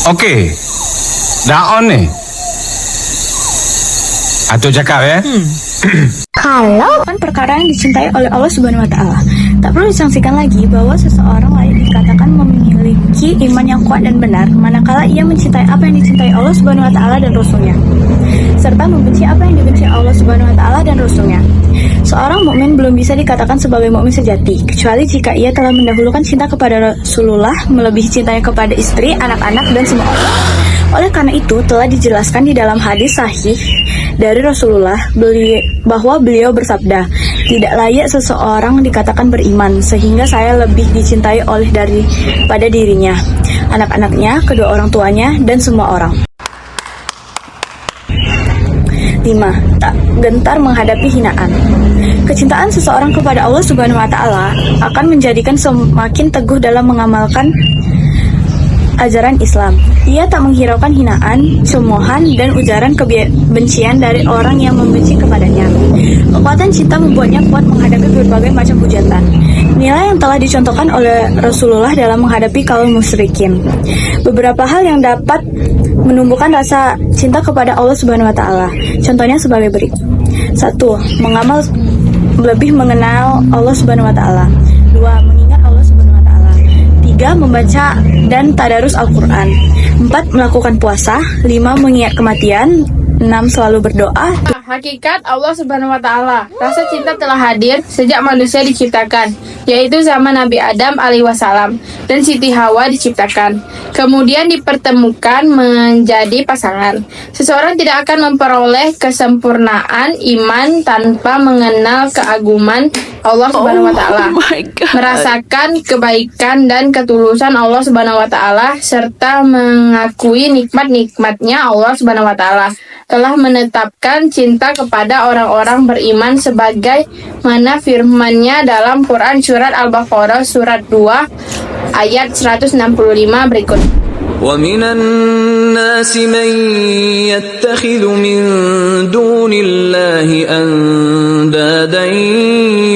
Okey. Dah on ni. Atuk cakap ya. Kalau kan perkara yang dicintai oleh Allah Subhanahu wa taala, tak perlu disangsikan lagi bahwa seseorang layak dikatakan memiliki iman yang kuat dan benar manakala ia mencintai apa yang dicintai Allah Subhanahu wa taala dan Rasulnya, serta membenci apa yang dibenci Allah Subhanahu wa taala dan Rasulnya. Seorang mukmin belum bisa dikatakan sebagai mukmin sejati kecuali jika ia telah mendahulukan cinta kepada Rasulullah melebihi cintanya kepada istri, anak-anak dan semua orang. Oleh karena itu, telah dijelaskan di dalam hadis sahih dari Rasulullah bahwa beliau bersabda, tidak layak seseorang dikatakan beriman sehingga saya lebih dicintai oleh daripada dirinya, anak-anaknya, kedua orang tuanya, dan semua orang. 5. Tak gentar menghadapi hinaan. Kecintaan seseorang kepada Allah Subhanahu wa taala akan menjadikan semakin teguh dalam mengamalkan ajaran Islam. Ia tak menghiraukan hinaan, cemoohan, dan ujaran kebencian dari orang yang membenci kepadanya. Kekuatan cinta membuatnya kuat menghadapi berbagai macam hujatan. Nilai yang telah dicontohkan oleh Rasulullah dalam menghadapi kaum musyrikin. Beberapa hal yang dapat menumbuhkan rasa cinta kepada Allah Subhanahu wa taala. Contohnya sebagai berikut. 1. Mengamal lebih mengenal Allah Subhanahu wa taala. 2. Mengingat Allah Subhanahu wa taala. 3. Membaca dan tadarus Al-Qur'an. 4. Melakukan puasa. 5. Mengingat kematian. 6. Selalu berdoa. Hakikat Allah Subhanahu wa taala. Rasa cinta telah hadir sejak manusia diciptakan, yaitu zaman Nabi Adam alaihi wasallam dan Siti Hawa diciptakan. Kemudian dipertemukan menjadi pasangan. Seseorang tidak akan memperoleh kesempurnaan iman tanpa mengenal keagungan Allah Subhanahu wa taala. Merasakan kebaikan dan ketulusan Allah Subhanahu wa taala serta mengakui nikmat-nikmatnya Allah Subhanahu wa taala. Telah menetapkan cinta kepada orang-orang beriman sebagai mana firman-Nya dalam Quran surat Al-Baqarah surat 2 ayat 165 berikut. وَمِنَ النَّاسِ مَن يَتَّخِذُ مِن دُونِ اللَّهِ أَندَادًا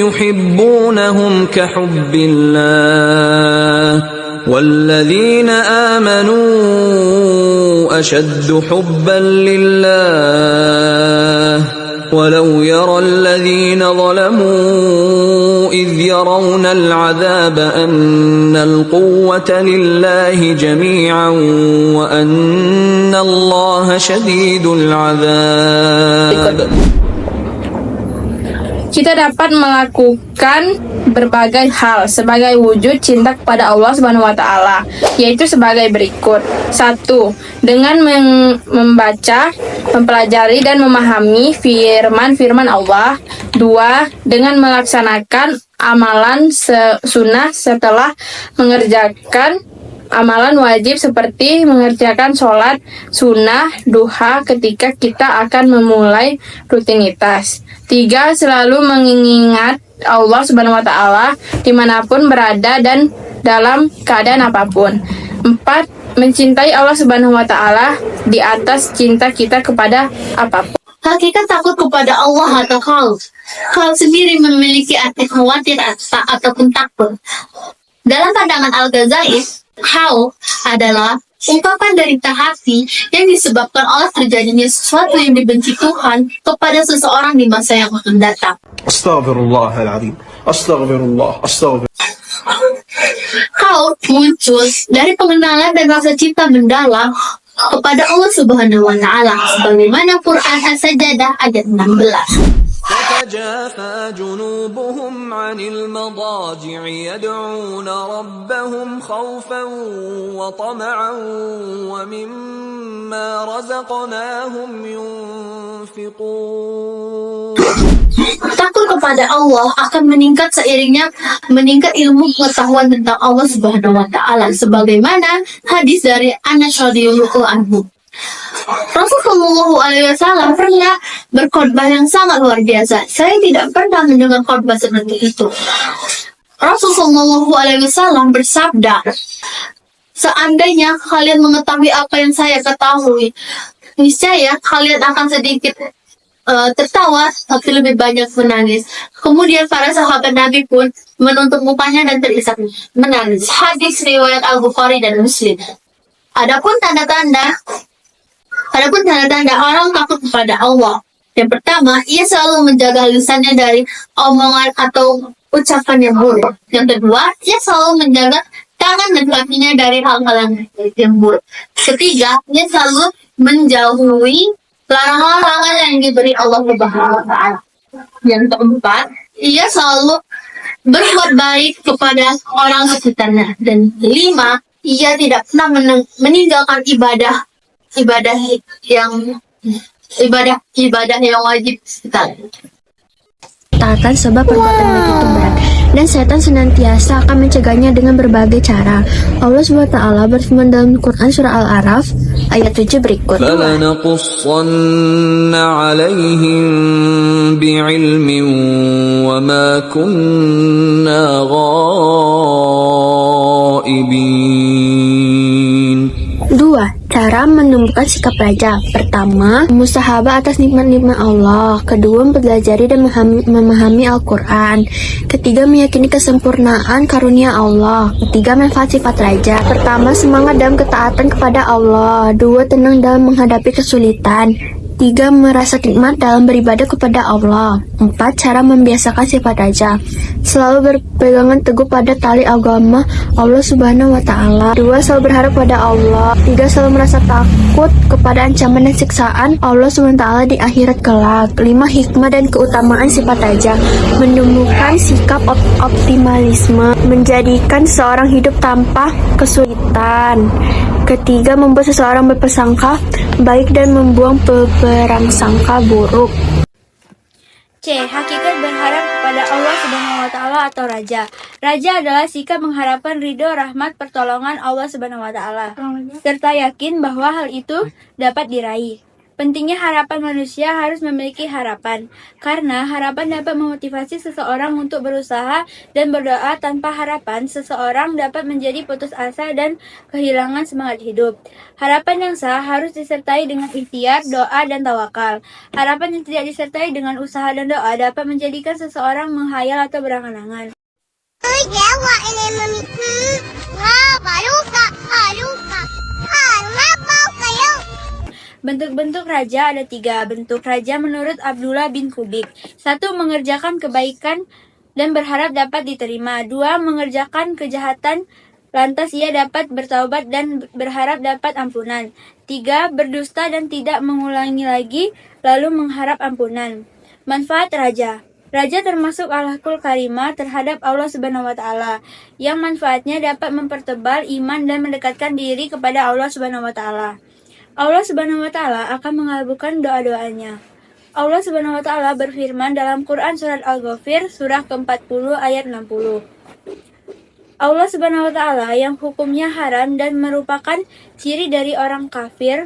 يُحِبُّونَهُمْ كَحُبِّ اللَّهِ وَالَّذِينَ آمَنُوا أَشَدُّ حُبًّا لِلَّهِ وَلَوْ يَرَى الَّذِينَ ظَلَمُوا إِذْ يَرَوْنَ الْعَذَابَ أَنَّ الْقُوَّةَ لِلَّهِ جَمِيعًا وَأَنَّ اللَّهَ شَدِيدُ الْعَذَابِ. Kita dapat melakukan berbagai hal sebagai wujud cinta kepada Allah Subhanahu wa taala, yaitu sebagai berikut. 1. Dengan membaca, mempelajari dan memahami firman-firman Allah. 2. Dengan melaksanakan amalan sunnah setelah mengerjakan amalan wajib seperti mengerjakan sholat sunnah duha ketika kita akan memulai rutinitas. 3. Selalu mengingat Allah Subhanahu wa taala dimanapun berada dan dalam keadaan apapun. 4. Mencintai Allah Subhanahu wa taala di atas cinta kita kepada apapun. Hakikat takut kepada Allah atau khauf. Khauf sendiri memiliki arti khawatir ataupun takut. Dalam pandangan Al-Ghazali, khauf adalah ungkapan dari hati yang disebabkan oleh terjadinya sesuatu yang dibenci Tuhan kepada seseorang di masa yang akan datang. Astaghfirullahaladzim. Astaghfirullah. Khauf muncul dari pengenalan dan rasa cinta mendalam kepada Allah Subhanahu wa taala sebagaimana Quran As-Sajdah ayat 16. تتجافى جنوبهم عن المضاجع يدعون ربهم خوفا وطمعا ومما رزقناهم ينفقون. Takut kepada Allah akan meningkat seiringnya meningkat ilmu pengetahuan tentang Allah Subhanahu wa taala sebagaimana hadis dari Anas radhiyallahu anhu. Rasulullah SAW pernah berkhotbah yang sangat luar biasa. Saya tidak pernah mendengar khotbah seperti itu. Rasulullah SAW bersabda, seandainya kalian mengetahui apa yang saya ketahui, niscaya kalian akan sedikit tertawa, tapi lebih banyak menangis. Kemudian para sahabat Nabi pun menutup mukanya dan terisak menangis. Hadis riwayat Al-Bukhari dan Muslim. Adapun tanda-tanda orang takut kepada Allah. Yang pertama, ia selalu menjaga lisannya dari omongan atau ucapan yang buruk. Yang kedua, ia selalu menjaga tangan dan kakinya dari hal-hal yang buruk. Ketiga, ia selalu menjauhi larangan-larangan yang diberi Allah Subhanahu wa Ta'ala. Yang keempat, ia selalu berbuat baik kepada orang sekitarnya. Dan kelima, ia tidak pernah meninggalkan ibadah yang wajib sekali. Taatan sebab perbuatan baik itu berat, dan setan senantiasa akan mencegahnya dengan berbagai cara. Allah SWT berfirman dalam Quran surah Al-A'raf ayat 7 berikut. فَلَنَقُصَّنَّ عَلَيْهِمْ بِعِلْمٍ وَمَا كُنَّا غَائِبِينَ. 2. Cara menumbuhkan sikap raja. Pertama, musahabah atas nikmat-nikmat Allah. Kedua, mempelajari dan memahami Al-Quran. Ketiga, meyakini kesempurnaan karunia Allah. Ketiga, manfaat sifat raja. Pertama, semangat dalam ketaatan kepada Allah. Dua, tenang dalam menghadapi kesulitan. 3. Merasa nikmat dalam beribadah kepada Allah. 4. Cara membiasakan sifat raja. Selalu berpegangan teguh pada tali agama Allah Subhanahu wa Ta'ala. 2. Selalu berharap pada Allah. 3. Selalu merasa takut kepada ancaman dan siksaan Allah Subhanahu wa Ta'ala di akhirat kelak. 5. Hikmah dan keutamaan sifat raja. Menumbuhkan sikap optimalisme, menjadikan seseorang hidup tanpa kesulitan. Ketiga, membuat seseorang berprasangka baik dan membuang prasangka buruk. C. Hakikat berharap kepada Allah Subhanahu wa Ta'ala atau Raja. Raja adalah sikap mengharapkan ridho, rahmat, pertolongan Allah Subhanahu wa Ta'ala, serta yakin bahwa hal itu dapat diraih. Pentingnya harapan manusia harus memiliki harapan, karena harapan dapat memotivasi seseorang untuk berusaha dan berdoa. Tanpa harapan, seseorang dapat menjadi putus asa dan kehilangan semangat hidup. Harapan yang sah harus disertai dengan ikhtiar, doa, dan tawakal. Harapan yang tidak disertai dengan usaha dan doa dapat menjadikan seseorang menghayal atau berangan-angan. Bentuk-bentuk raja ada 3 bentuk raja menurut Abdullah bin Kubik. 1. Mengerjakan kebaikan dan berharap dapat diterima. 2. Mengerjakan kejahatan lantas ia dapat bertaubat dan berharap dapat ampunan. 3. Berdusta dan tidak mengulangi lagi lalu mengharap ampunan. Manfaat raja. Raja termasuk akhlakul karimah terhadap Allah Subhanahu wa Ta'ala, yang manfaatnya dapat mempertebal iman dan mendekatkan diri kepada Allah Subhanahu wa Ta'ala. Allah Subhanahu wa Ta'ala akan mengabulkan doa-doanya. Allah Subhanahu wa Ta'ala berfirman dalam Quran surat Al-Ghafir surah ke-40 ayat 60. Allah Subhanahu wa Ta'ala yang hukumnya haram dan merupakan ciri dari orang kafir.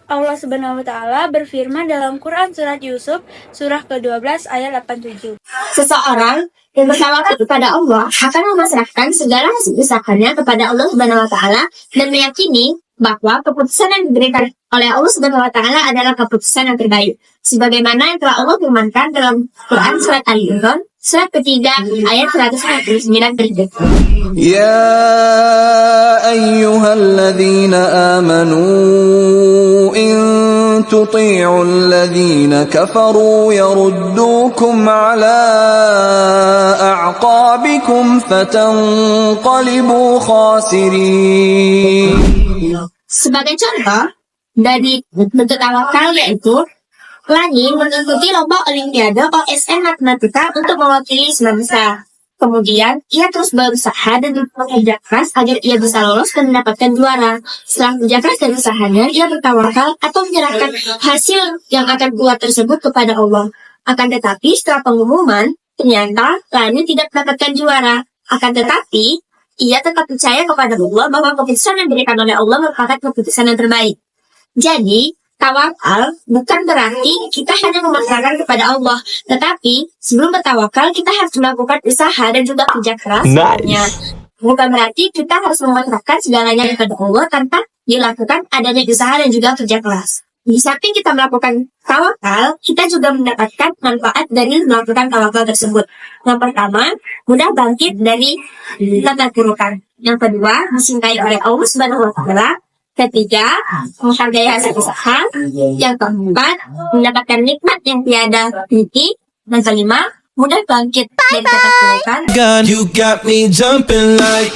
Allah Subhanahu wa Ta'ala berfirman dalam Quran surat Yusuf surah ke-12 ayat 87. Seseorang yang bertawakal kepada Allah akan memasrahkan segala hasil usahanya kepada Allah Subhanahu wa Ta'ala dan meyakini bahwa keputusan yang diberikan oleh Allah Subhanahu wa Ta'ala adalah keputusan yang terbaik, sebagaimana yang telah Allah firmankan dalam Quran surat Ali Imran surat ketiga ayat 199 berikut. يا أيها الذين آمنوا إن تطيعوا الذين كفروا يردوكم على أعقابكم فتنقلبوا خاسرين. Sebagai contoh dari bentuk tawakal yaitu Lani mengikuti lomba Olimpiade OSN Matematika untuk mewakili semesta. Kemudian, ia terus berusaha dan bekerja keras agar ia bisa lolos dan mendapatkan juara. Setelah bekerja keras dan usahanya, ia bertawakal atau menyerahkan hasil yang akan keluar tersebut kepada Allah. Akan tetapi, setelah pengumuman, ternyata Lani tidak mendapatkan juara. Akan tetapi, ia tetap percaya kepada Allah bahwa keputusan yang diberikan oleh Allah merupakan keputusan yang terbaik. Jadi, tawakal bukan berarti kita hanya memasrahkan kepada Allah, tetapi sebelum bertawakal kita harus melakukan usaha dan juga kerja keras. Bukan berarti kita harus memasrahkan segalanya kepada Allah tanpa dilakukan adanya usaha dan juga kerja keras. Di samping kita melakukan tawakal, kita juga mendapatkan manfaat dari melakukan tawakal tersebut. Yang pertama, mudah bangkit dari keterpurukan. Yang kedua, dicintai oleh Allah Subhanahu wa Ta'ala. Ketiga, menghargai hasil usaha. Yang keempat, mendapatkan nikmat yang tiada henti. Dan kelima, mudah bangkit dari ketakutan. You got me jumping like